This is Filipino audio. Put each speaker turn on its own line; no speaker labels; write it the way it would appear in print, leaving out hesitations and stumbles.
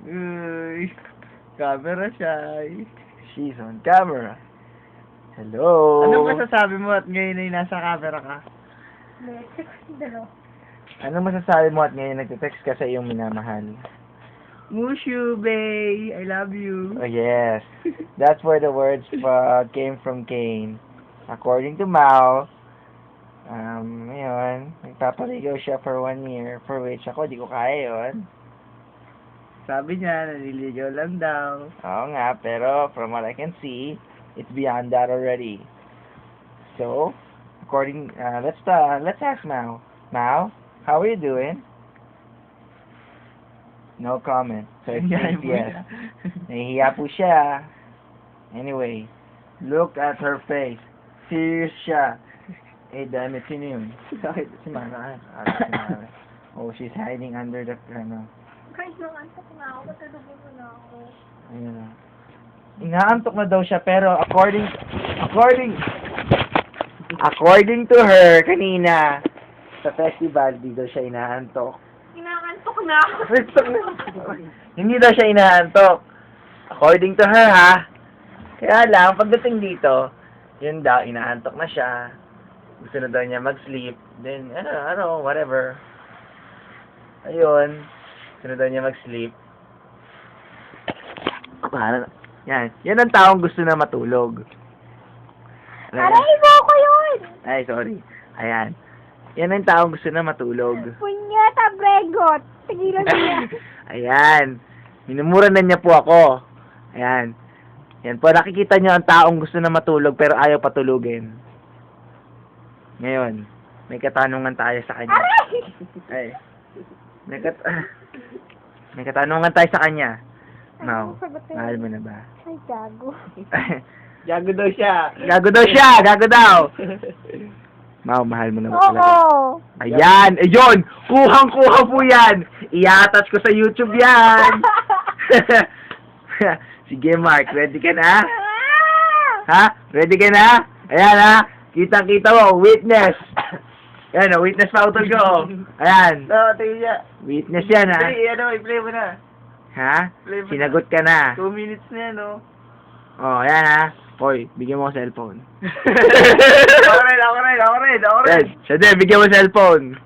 Uy, camera shy.
She's on camera. Hello.
Anong masasabi mo at ngayon ay nasa camera ka?
Anong masasabi mo at ngayon nagte-text ka sa iyong minamahal?
Mushu, bae. I love you.
Oh, yes. That's where the words came from Kane. According to Mao, ngayon, nagpapaligaw siya for 1 year, for which ako, di ko kaya yun.
Sabi niya, naliligaw lang daw.
Oo nga, pero from what I can see, it's beyond that already. So, let's ask Mao. Mao, how are you doing? No comment. So it means yes. Nahihiya po siya. Anyway, look at her face. Serious siya. Eh, dami, sino yun? Si Mara. Si Mara. Oh, she's hiding under the,
Kahit nangantok na ako, matulogin mo na ako.
ayun na. Inaantok na daw siya, pero according to her, kanina, sa festival, di daw siya inaantok.
Inaantok na ako.
Hindi daw siya inaantok. According to her, ha? Kaya lang, pagdating dito, yun daw, inaantok na siya. Gusto na daw niya mag-sleep. Then, whatever. Ayun. Gusto na daw niya mag-sleep. Yan. Yan ang taong gusto na matulog.
Aray mo ko yun!
Ay, sorry. Ayan. Yan ang taong gusto na matulog.
Punyeta, bregot! Tigilan mo yan.
Ayan. Minumura na niya po ako. Ayan. Yan po, nakikita niyo ang taong gusto na matulog pero ayaw patulugin. Ngayon, may katanungan tayo sa kanya.
Aray!
Ay. May katanungan tayo sa kanya. Now, mahal mo na ba?
Ay, gago.
Gago daw siya.
Gago daw siya! Gago daw! Mau, mahal mo na ba talaga?
Oo.
Ayan! Ayun! Kuhang-kuha po yan! I-attach ko sa YouTube yan! Sige, Mark. Ready ka na? Ha? Ready ka na? Ayan, ha? Kitang-kita mo. Witness! Ayan, witness pa utol ko. Ayan.
No, tingin niya.
Witness yan, ha?
I-play mo na.
Ha?
Play mo
Sinagot ka na.
2 minutes na yan, no?
Oh, ayan, ha? Hoy, bigyan mo ko cellphone.
Ako rin.
Yes, siya din, bigyan mo cellphone.